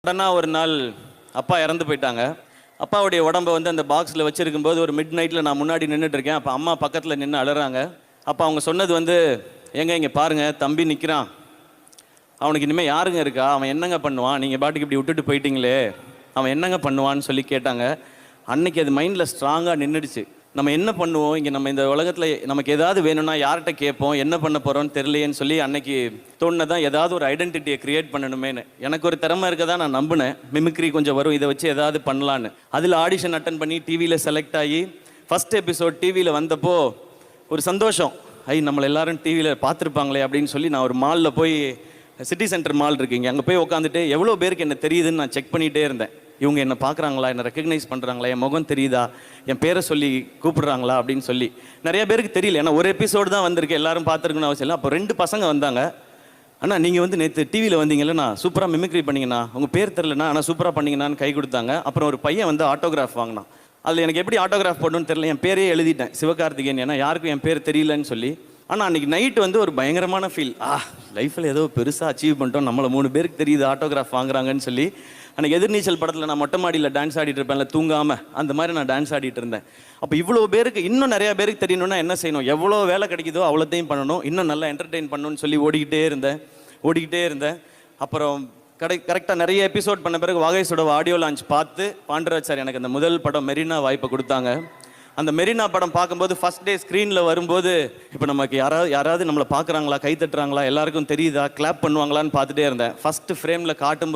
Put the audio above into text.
உடனே ஒரு நாள் அப்பா இறந்து போயிட்டாங்க. அப்பாவுடைய உடம்பை வந்து அந்த பாக்ஸில் வச்சுருக்கும்போது ஒரு மிட் நைட்டில் நான் முன்னாடி நின்றுட்டு இருக்கேன். அப்போ அம்மா பக்கத்தில் நின்று அழுறாங்க. அப்போ அவங்க சொன்னது வந்து, ஏங்க இங்கே பாருங்கள், தம்பி நிற்கிறான், அவனுக்கு இனிமேல் யாருங்க இருக்கா, அவன் என்னங்க பண்ணுவான், நீங்கள் பாட்டுக்கு இப்படி விட்டுட்டு போயிட்டீங்களே, அவன் என்னங்க பண்ணுவான்னு சொல்லி கேட்டாங்க. அன்னைக்கு அது மைண்டில் ஸ்ட்ராங்காக நின்றுடுச்சு. நம்ம என்ன பண்ணுவோம் இங்கே, நம்ம இந்த உலகத்தில் நமக்கு ஏதாவது வேணும்னா யார்கிட்ட கேட்போம், என்ன பண்ண போகிறோன்னு தெரியலையேன்னு சொல்லி அன்னைக்கு தோணுதான் ஏதாவது ஒரு ஐடென்டிட்டியை க்ரியேட் பண்ணணுமேனு. எனக்கு ஒரு திறமை இருக்கதான் நான் நம்பினேன். மிமிக்ரி கொஞ்சம் வரும், இதை வச்சு ஏதாவது பண்ணலான்னு. அதில் ஆடிஷன் அட்டன் பண்ணி டிவியில் செலக்ட் ஆகி ஃபஸ்ட் எபிசோட் டிவியில் வந்தப்போ ஒரு சந்தோஷம். நம்மளை எல்லாரும் டிவியில் பார்த்துருப்பாங்களே அப்படின்னு சொல்லி நான் ஒரு மாலில் போய், சிட்டி சென்டர் மால் இருக்குங்க, அங்கே போய் உட்காந்துட்டு எவ்வளோ பேருக்கு என்ன தெரியுதுன்னு நான் செக் பண்ணிகிட்டே இருந்தேன். இவங்க என்ன பார்க்குறாங்களா, என்ன ரெக்கக்னைஸ் பண்ணுறாங்களா, என் முகம் தெரியுதா, என் பேரை சொல்லி கூப்பிடுறாங்களா அப்படின்னு சொல்லி. நிறைய பேருக்கு தெரியல, ஏன்னா ஒரு எபிசோடு தான் வந்திருக்கு, எல்லாரும் பார்த்துருக்குன்னு அவசியம் இல்லை. அப்போ 2 பசங்க வந்தாங்க. அண்ணா நீங்கள் வந்து நேற்று டிவியில் வந்தீங்களேண்ணா, சூப்பராக மிமிக்ரி பண்ணிங்கண்ணா, உங்கள் பேர் தெரிலண்ணா ஆனால் சூப்பராக பண்ணிங்கண்ணான்னு கை கொடுத்தாங்க. அப்புறம் ஒரு பையன் வந்து ஆட்டோகிராஃப் வாங்கினான். அதில் எனக்கு எப்படி ஆட்டோகிராஃப் போடணும்னு தெரியல, என் பேரே எழுதிட்டேன், சிவகார்த்திகேயன், ஏன்னா யாருக்கும் என் பேர் தெரியலன்னு சொல்லி. ஆனால் அன்றைக்கி நைட்டு வந்து ஒரு பயங்கரமான ஃபீல். லைஃப்பில் ஏதோ பெருசாக அச்சீவ் பண்ணிட்டோம், நம்மளை 3 பேருக்கு தெரியுது ஆட்டோகிராஃப் வாங்குறாங்கன்னு சொல்லி. அன்றைக்கி எதிர்நீச்சல் படத்தில் நான் மொட்டை மாடியில் டான்ஸ் ஆடிட்டு இருப்பேன்ல, தூங்காமல், அந்த மாதிரி நான் டான்ஸ் ஆடிட்டு இருந்தேன். அப்போ இவ்வளோ பேருக்கு, இன்னும் நிறையா பேருக்கு தெரியணும்னா என்ன செய்யணும், எவ்வளோ வேலை கிடைக்குதோ அவ்வளோத்தையும் பண்ணணும், இன்னும் நல்லா என்டர்டெயின் பண்ணணும்னு சொல்லி ஓடிக்கிட்டே இருந்தேன். அப்புறம் கரெக்டாக நிறைய எபிசோட் பண்ண பிறகு வாகைஸோட ஆடியோ லான்ச் பார்த்து பாண்டராஜ் சார் எனக்கு அந்த முதல் படம் மெரினா வாய்ப்பை கொடுத்தாங்க. அந்த மெரினா படம் பார்க்கும்போது ஃபஸ்ட் டே ஸ்க்ரீனில் வரும்போது, இப்போ நமக்கு யாராவது நம்மளை பார்க்குறாங்களா, கை தட்டுறாங்களா, எல்லாருக்கும் தெரியுதா, கிளாப் பண்ணுவாங்களான்னு பார்த்துட்டே இருந்தேன். ஃபஸ்ட்டு ஃப்ரேமில் காட்டும்போது